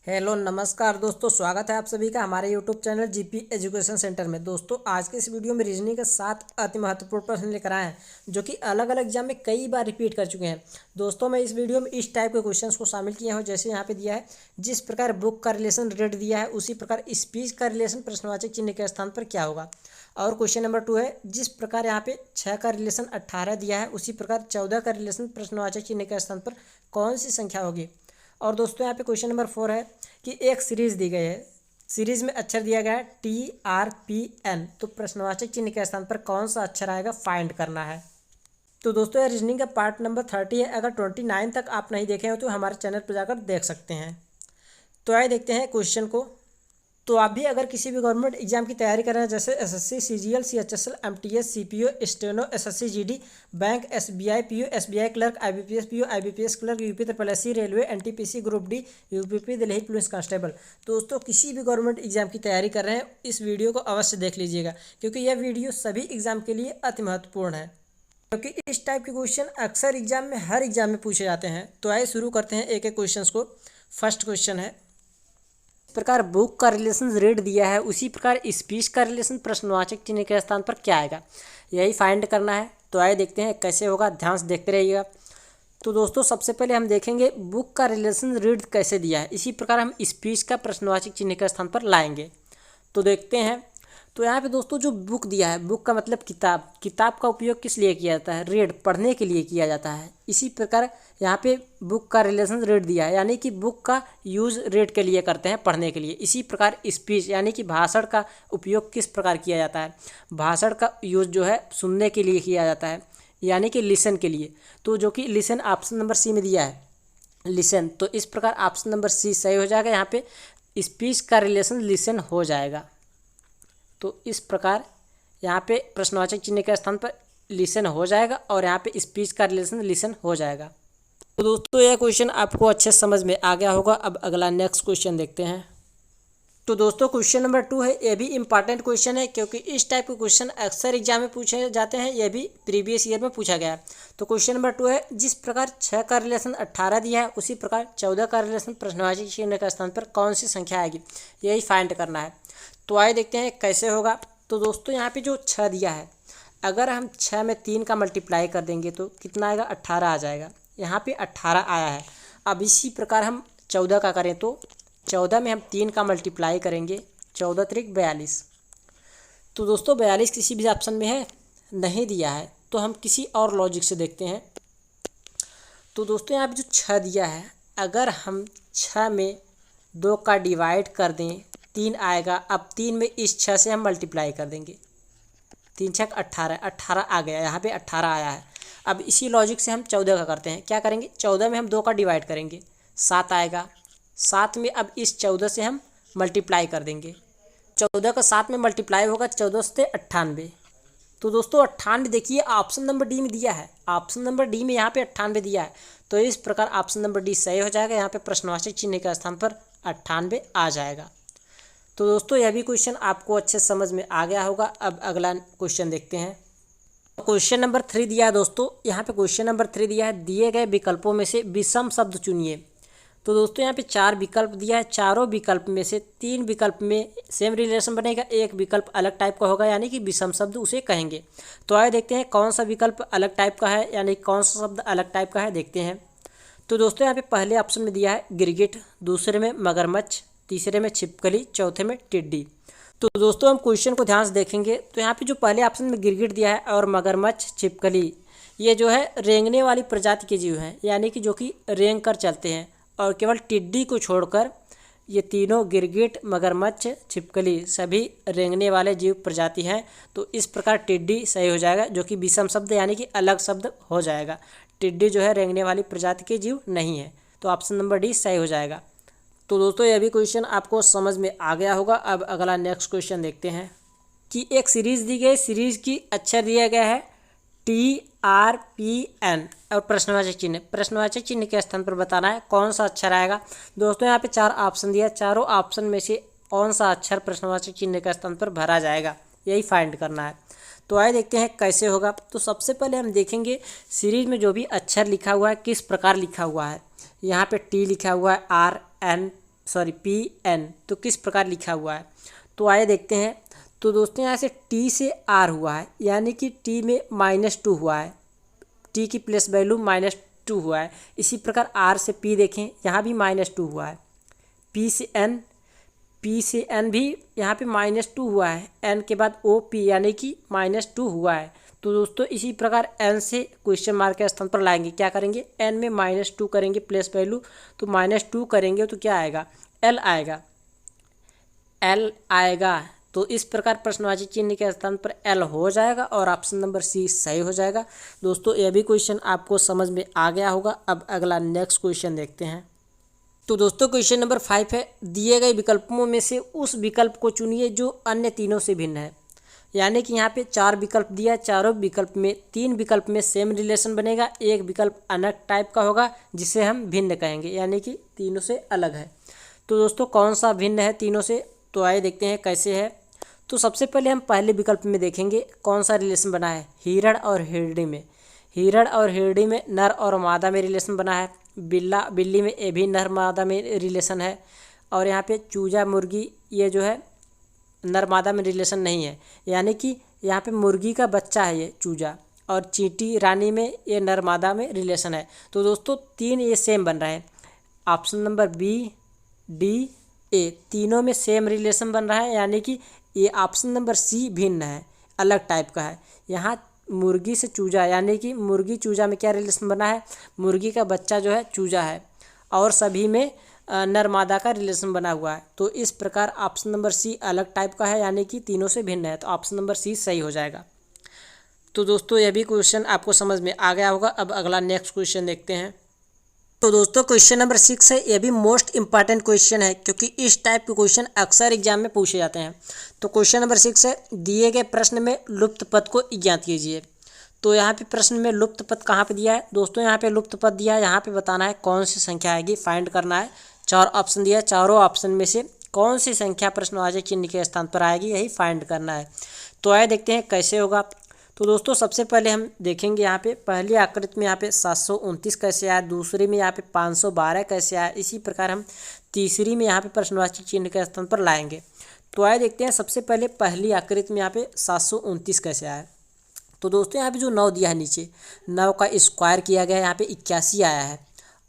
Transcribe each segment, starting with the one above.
Hello नमस्कार दोस्तों, स्वागत है आप सभी का हमारे YouTube channel GP education centre में। दोस्तों आज के इस वीडियो में रीजनिंग के 7 अति महत्वपूर्ण प्रश्न लेकर आए हैं जो कि अलग अलग एग्जाम में कई बार रिपीट कर चुके हैं। दोस्तों मैं इस वीडियो में इस टाइप के क्वेश्चंस को शामिल किया हूं, जैसे यहाँ पे दिया है जिस प्रकार बुक का रिलेशन रेट दिया है उसी प्रकार स्पीच का रिलेशन प्रश्नवाचक चिन्ह के स्थान पर क्या होगा। और क्वेश्चन नंबर 2 है जिस प्रकार यहाँ पे 6 का रिलेशन 18 दिया है उसी प्रकार 14 का रिलेशन प्रश्नवाचक चिन्ह के स्थान पर कौन सी संख्या होगी। और दोस्तों यहाँ पे क्वेश्चन नंबर 4 है कि एक सीरीज दी गई है, सीरीज में अक्षर दिया गया है TRPN, तो प्रश्नवाचक चिन्ह के स्थान पर कौन सा अक्षर आएगा फाइंड करना है। तो दोस्तों यह रीजनिंग का पार्ट नंबर 30 है। अगर 29 तक आप नहीं देखे हो तो हमारे चैनल पर जाकर देख सकते हैं। तो आइए देखते हैं क्वेश्चन को। तो आप भी अगर किसी भी गवर्नमेंट एग्जाम की तैयारी कर रहे हैं, जैसे SSC, CGL, CHSL, MTS, CPO, steno, SSC GD, bank, SBI PO, SBI clerk, IBPS PO, IBPS clerk, UPSSC, railway, NTPC, group D, UPP, Delhi police constable. दोस्तों किसी भी गवर्नमेंट एग्जाम की तैयारी कर रहे हैं इस वीडियो को अवश्य देख लीजिएगा, क्योंकि यह वीडियो सभी एग्जाम के लिए अति महत्वपूर्ण है, क्योंकि इस टाइप के क्वेश्चन अक्सर एग्जाम में हर एग्जाम में पूछे जाते हैं। तो आइए शुरू करते हैं एक एक क्वेश्चन को। फर्स्ट क्वेश्चन है, प्रकार बुक का रिलेशन रेट दिया है उसी प्रकार स्पीच का रिलेशन प्रश्नवाचक चिन्ह के स्थान पर क्या आएगा, यही फाइंड करना है। तो आइए देखते हैं कैसे होगा, ध्यान से देखते रहिएगा। तो दोस्तों सबसे पहले हम देखेंगे बुक का रिलेशन रेट कैसे दिया है, इसी प्रकार हम स्पीच का प्रश्नवाचक चिन्ह के स्थान पर लाएंगे। तो देखते हैं। तो यहाँ पे दोस्तों जो बुक दिया है, बुक का मतलब किताब, किताब का उपयोग किस लिए किया जाता है, रेड पढ़ने के लिए किया जाता है। इसी प्रकार यहाँ पे बुक का रिलेशन रेड दिया है, यानी कि बुक का यूज़ रेड के लिए करते हैं, पढ़ने के लिए। इसी प्रकार स्पीच यानी कि भाषण का उपयोग किस प्रकार किया जाता है, भाषण का यूज़ जो है सुनने के लिए किया जाता है, यानी कि लिसन के लिए। तो जो कि लिसन ऑप्शन नंबर सी में दिया है, लिसन। तो इस प्रकार ऑप्शन नंबर सी सही हो जाएगा, यहाँ पे स्पीच का रिलेशन लिसन हो जाएगा। तो इस प्रकार यहाँ पे प्रश्नवाचक चिन्ह के स्थान पर लिसन हो जाएगा और यहाँ पे स्पीच का रिलेशन लिसन हो जाएगा। तो दोस्तों यह क्वेश्चन आपको अच्छे समझ में आ गया होगा। अब अगला नेक्स्ट क्वेश्चन देखते हैं। तो दोस्तों क्वेश्चन नंबर 2 है, यह भी इंपॉर्टेंट क्वेश्चन है, क्योंकि इस टाइप के क्वेश्चन अक्सर एग्जाम में पूछे जाते हैं, यह भी प्रीवियस ईयर में पूछा गया है। तो क्वेश्चन नंबर 2 है, जिस प्रकार 6 का रिलेशन 18 दिया है उसी प्रकार 14 का रिलेशन प्रश्नवाचक चिन्ह के स्थान पर कौन सी संख्या आएगी, यही फाइंड करना है। तो आइए देखते हैं कैसे होगा। तो दोस्तों यहाँ पे जो 6 दिया है, अगर हम 6 में 3 का मल्टीप्लाई कर देंगे तो कितना आएगा, 18 आ जाएगा। यहाँ पे 18 आया है। अब इसी प्रकार हम 14 का करें तो 14 में हम 3 का मल्टीप्लाई करेंगे, 14 त्रिक 42। तो दोस्तों 42 किसी भी ऑप्शन में है नहीं दिया है, तो हम किसी और लॉजिक से देखते हैं। तो दोस्तों यहाँ पे जो 6 दिया है, अगर हम 6 में 2 का डिवाइड कर दें 3 आएगा। अब 3 में इस 6 से हम मल्टीप्लाई कर देंगे, 3 छक 18, 18 आ गया, यहाँ पे 18 आया है। अब इसी लॉजिक से हम 14 का करते हैं। क्या करेंगे, 14 में हम 2 का डिवाइड करेंगे, 7 आएगा। 7 में अब इस 14 से हम मल्टीप्लाई कर देंगे, 14 का 7 में मल्टीप्लाई होगा 14 से 98। तो दोस्तों 98 देखिए ऑप्शन नंबर डी में दिया है, ऑप्शन नंबर डी में यहाँ पे 98 दिया है। तो इस प्रकार ऑप्शन नंबर डी सही हो जाएगा, यहाँ पे प्रश्नवाचक चिन्ह के स्थान पर 98 आ जाएगा। तो दोस्तों यह भी क्वेश्चन आपको अच्छे समझ में आ गया होगा। अब अगला क्वेश्चन देखते हैं। क्वेश्चन नंबर 3 दिया है दोस्तों, यहाँ पे क्वेश्चन नंबर 3 दिया है, दिए गए विकल्पों में से विषम शब्द चुनिए। तो दोस्तों यहाँ पे 4 विकल्प दिया है, चारों विकल्प में से 3 विकल्प में सेम रिलेशन बनेगा, एक विकल्प अलग टाइप का होगा, यानी कि विषम शब्द उसे कहेंगे। तो आइए देखते हैं कौन सा विकल्प अलग टाइप का है, यानी कौन सा शब्द अलग टाइप का है, देखते हैं। तो दोस्तों यहाँ पे पहले ऑप्शन में दिया है गिरगिट, दूसरे में मगरमच्छ, तीसरे में छिपकली, चौथे में टिड्डी। तो दोस्तों हम क्वेश्चन को ध्यान से देखेंगे तो यहाँ पे जो पहले ऑप्शन में गिरगिट दिया है और मगरमच्छ, छिपकली, ये जो है रेंगने वाली प्रजाति के जीव हैं, यानी कि जो कि रेंग कर चलते हैं। और केवल टिड्डी को छोड़कर ये तीनों गिरगिट, मगरमच्छ, छिपकली सभी रेंगने वाले जीव प्रजाति हैं। तो इस प्रकार टिड्डी सही हो जाएगा, जो कि विषम शब्द यानी कि अलग शब्द हो जाएगा। टिड्डी जो है रेंगने वाली प्रजाति के जीव नहीं है, तो ऑप्शन नंबर डी सही हो जाएगा। तो दोस्तों यह भी क्वेश्चन आपको समझ में आ गया होगा। अब अगला नेक्स्ट क्वेश्चन देखते हैं कि एक सीरीज दी गई, सीरीज की अक्षर दिया गया है TRPN और प्रश्नवाचक चिन्ह, प्रश्नवाचक चिन्ह के स्थान पर बताना है कौन सा अक्षर आएगा। दोस्तों यहाँ पे 4 ऑप्शन दिया, चारों ऑप्शन में से कौन सा अक्षर प्रश्नवाचक चिन्ह के स्थान पर भरा जाएगा, यही फाइंड करना है। तो आइए देखते हैं कैसे होगा। तो सबसे पहले हम देखेंगे सीरीज में जो भी अक्षर लिखा हुआ है किस प्रकार लिखा हुआ है। यहाँ पे T लिखा हुआ है, RN PN तो किस प्रकार लिखा हुआ है। तो आइए देखते हैं। तो दोस्तों यहाँ से T से R हुआ है, यानी कि T में -2 हुआ है, T की प्लेस वैल्यू -2 हुआ है। इसी प्रकार R से P देखें, यहाँ भी -2 हुआ है। P से N भी यहाँ पे -2 हुआ है, N के बाद OP यानी कि -2 हुआ है। तो दोस्तों इसी प्रकार N से क्वेश्चन मार्क के स्थान पर लाएंगे, क्या करेंगे, N में -2 करेंगे प्लेस वैल्यू, तो -2 करेंगे तो क्या आएगा, L आएगा। तो इस प्रकार प्रश्नवाची चिन्ह के स्थान पर L हो जाएगा और ऑप्शन नंबर C सही हो जाएगा। दोस्तों यह भी क्वेश्चन आपको समझ में आ गया होगा। अब अगला नेक्स्ट क्वेश्चन देखते हैं। तो दोस्तों क्वेश्चन नंबर 5 है, दिए गए विकल्पों में से उस विकल्प को चुनिए जो अन्य तीनों से भिन्न है। यानी कि यहाँ पे 4 विकल्प दिया है, चारों विकल्प में 3 विकल्प में सेम रिलेशन बनेगा, एक विकल्प अलग टाइप का होगा जिसे हम भिन्न कहेंगे, यानी कि तीनों से अलग है। तो दोस्तों कौन सा भिन्न है तीनों से, तो आइए देखते हैं कैसे है। तो सबसे पहले हम पहले विकल्प में देखेंगे कौन सा रिलेशन बना है, हिरण और हिरणी में नर और मादा में रिलेशन बना है। बिल्ली में ये भी नर मादा में रिलेशन है। और यहाँ पे चूजा मुर्गी ये जो है नर मादा में रिलेशन नहीं है, यानी कि यहाँ पे मुर्गी का बच्चा है ये चूजा। और चींटी रानी में ये नर मादा में रिलेशन है। तो दोस्तों 3 ये सेम बन रहे हैं, option number B, D, A तीनों में सेम रिलेशन बन रहा है, यानी कि ये ऑप्शन नंबर C भिन्न है, अलग टाइप का है। यहाँ मुर्गी से चूजा, यानी कि मुर्गी चूजा में क्या रिलेशन बना है, मुर्गी का बच्चा जो है चूजा है, और सभी में नर मादा का रिलेशन बना हुआ है। तो इस प्रकार ऑप्शन नंबर C अलग टाइप का है, यानी कि तीनों से भिन्न है। तो ऑप्शन नंबर C सही हो जाएगा। तो दोस्तों यह भी क्वेश्चन आपको समझ में आ गया होगा। अब अगला नेक्स्ट क्वेश्चन देखते हैं। तो दोस्तों क्वेश्चन नंबर 6 है, यह भी मोस्ट इंपॉर्टेंट क्वेश्चन है क्योंकि इस टाइप के क्वेश्चन अक्सर एग्जाम में पूछे जाते हैं। तो क्वेश्चन नंबर 6 है, दिए गए प्रश्न में लुप्त पद को ज्ञात कीजिए। तो यहाँ पे प्रश्न में लुप्त पद कहाँ पे दिया है दोस्तों, यहाँ पे लुप्त पद दिया है, यहाँ पे बताना है कौन सी संख्या आएगी, फाइंड करना है। 4 ऑप्शन दिया है, चारों ऑप्शन में से कौन सी संख्या प्रश्नवाची चिन्ह के स्थान पर आएगी, यही फाइंड करना है। तो आइए देखते हैं कैसे होगा। तो दोस्तों सबसे पहले हम देखेंगे यहाँ पे पहली आकृति में यहाँ पे 729 कैसे आया, दूसरी में यहाँ पे 512 कैसे आया, इसी प्रकार हम तीसरी में यहाँ पे प्रश्नवाची चिन्ह के स्थान पर लाएंगे। तो आइए देखते हैं। सबसे पहले पहली आकृति में यहाँ पे 729 कैसे आया। तो दोस्तों यहाँ पे जो 9 दिया है नीचे, 9 का स्क्वायर किया गया है, यहाँ पे 81 आया है।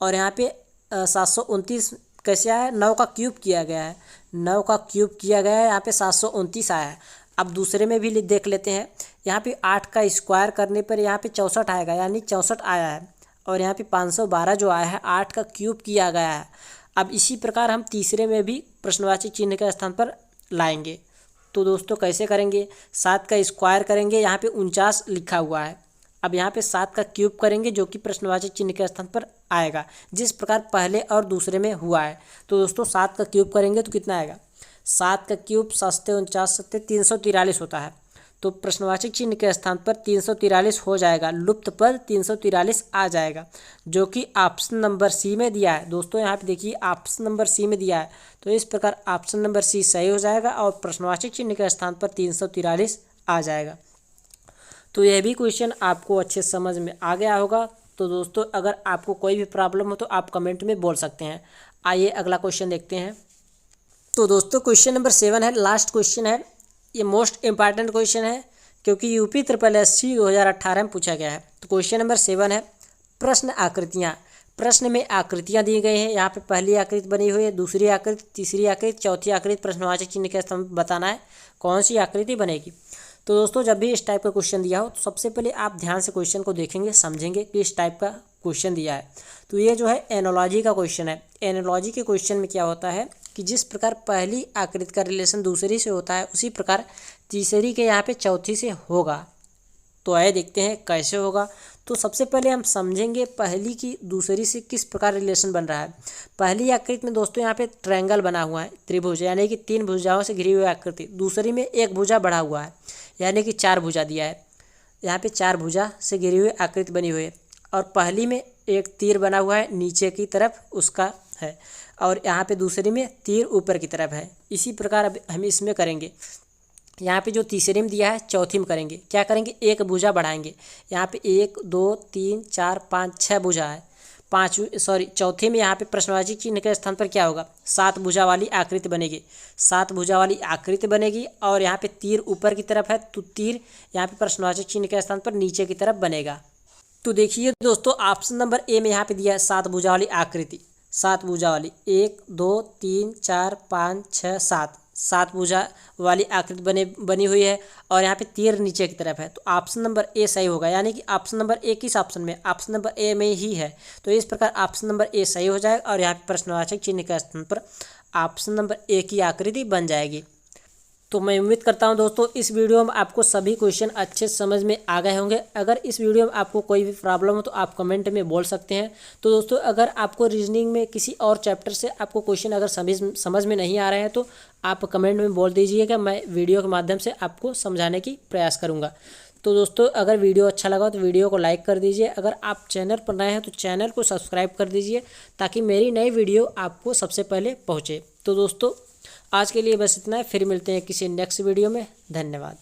और यहाँ पे 729 कैसे आया है, 9 का क्यूब किया गया है, 9 का क्यूब किया गया है, यहाँ पे 729 आया है। अब दूसरे में भी देख लेते हैं, यहाँ पे 8 का स्क्वायर करने पर यहाँ पे 64 आएगा, यानी 64 आया है। और यहाँ पे 512 जो आया है 8 का क्यूब किया गया है। अब इसी प्रकार हम तीसरे में भी प्रश्नवाची चिन्ह के स्थान पर लाएंगे। तो दोस्तों कैसे करेंगे, 7 का स्क्वायर करेंगे, यहाँ पे 49 लिखा हुआ है। अब यहाँ पे 7 का क्यूब करेंगे जो कि प्रश्नवाची चिन्ह के स्थान पर आएगा, जिस प्रकार पहले और दूसरे में हुआ है। तो दोस्तों 7 का क्यूब करेंगे तो कितना आएगा, 7 का क्यूब 7 49 343 होता है। तो प्रश्नवाची चिन्ह के स्थान पर 343 हो जाएगा, लुप्त पद 343 आ जाएगा, जो कि ऑप्शन नंबर C में दिया है। दोस्तों यहाँ पे देखिए ऑप्शन नंबर C में दिया है, तो इस प्रकार ऑप्शन नंबर C सही हो जाएगा और प्रश्नवाची चिन्ह के स्थान पर 343 आ जाएगा। तो यह भी क्वेश्चन आपको अच्छे समझ में आ गया होगा। तो दोस्तों अगर आपको कोई भी प्रॉब्लम हो तो आप कमेंट में बोल सकते हैं। आइए अगला क्वेश्चन देखते हैं। तो दोस्तों क्वेश्चन नंबर 7 है, लास्ट क्वेश्चन है, ये मोस्ट इंपॉर्टेंट क्वेश्चन है क्योंकि यूपी SSSC 2018 में पूछा गया है। तो क्वेश्चन नंबर 7 है, प्रश्न आकृतियाँ। प्रश्न में आकृतियाँ दी गई हैं, यहाँ पे पहली आकृति बनी हुई है, दूसरी आकृति, तीसरी आकृति, चौथी आकृति, प्रश्नवाची चिन्ह के स्थान बताना है कौन सी आकृति बनेगी। तो दोस्तों जब भी इस टाइप का क्वेश्चन दिया हो तो सबसे पहले आप ध्यान से क्वेश्चन को देखेंगे, समझेंगे कि इस टाइप का क्वेश्चन दिया है। तो ये जो है एनोलॉजी का क्वेश्चन है। एनोलॉजी के क्वेश्चन में क्या होता है कि जिस प्रकार पहली आकृति का रिलेशन दूसरी से होता है उसी प्रकार तीसरी के यहाँ पे चौथी से होगा। तो आइए देखते हैं कैसे होगा। तो सबसे पहले हम समझेंगे पहली की दूसरी से किस प्रकार रिलेशन बन रहा है। पहली आकृति में दोस्तों यहाँ पे ट्रायंगल बना हुआ है, त्रिभुज, यानी कि 3 भुजाओं से घिरी हुई आकृति। दूसरी में एक भुजा बढ़ा हुआ है, यानी कि 4 भुजा दिया है, यहाँ पे 4 भुजा से घिरी हुई आकृति बनी हुई है। और पहली में एक तीर बना हुआ है नीचे की तरफ उसका है, और यहाँ पे दूसरी में तीर ऊपर की तरफ है। इसी प्रकार अब हम इसमें करेंगे, यहाँ पे जो तीसरी में दिया है चौथी में करेंगे। क्या करेंगे, एक भुजा बढ़ाएंगे, यहाँ पे 1 2 3 4 5 6 भुजा है, चौथे में यहाँ पे प्रश्नवाची चिन्ह के स्थान पर क्या होगा, 7 भुजा वाली आकृति बनेगी। 7 भुजा वाली आकृति बनेगी और यहाँ पे तीर ऊपर की तरफ है तो तीर यहाँ पे प्रश्नवाची चिन्ह के स्थान पर नीचे की तरफ बनेगा। तो देखिए दोस्तों, ऑप्शन नंबर ए में यहाँ पे दिया है 7 भुजा वाली आकृति। 7 भुजा वाली 1 2 3 4 5 6 7 7 भुजा वाली आकृति बनी हुई है और यहाँ पे तीर नीचे की तरफ है। तो ऑप्शन नंबर ए सही होगा, यानी कि ऑप्शन नंबर ए किस ऑप्शन में, ऑप्शन नंबर ए में ही है। तो इस प्रकार ऑप्शन नंबर ए सही हो जाएगा और यहाँ पे प्रश्नवाचक चिन्ह के स्थान पर ऑप्शन नंबर ए की आकृति बन जाएगी। तो मैं उम्मीद करता हूं दोस्तों इस वीडियो में आपको सभी क्वेश्चन अच्छे समझ में आ गए होंगे। अगर इस वीडियो में आपको कोई भी प्रॉब्लम हो तो आप कमेंट में बोल सकते हैं। तो दोस्तों, अगर आपको रीजनिंग में किसी और चैप्टर से आपको क्वेश्चन अगर समझ में नहीं आ रहे हैं तो आप कमेंट में बोल दीजिएगा, मैं वीडियो के माध्यम से आपको समझाने की प्रयास करूँगा। तो दोस्तों, अगर वीडियो अच्छा लगा तो वीडियो को लाइक कर दीजिए। अगर आप चैनल पर नए हैं तो चैनल को सब्सक्राइब कर दीजिए ताकि मेरी नई वीडियो आपको सबसे पहले पहुँचे। तो दोस्तों, आज के लिए बस इतना है, फिर मिलते हैं किसी नेक्स्ट वीडियो में। धन्यवाद।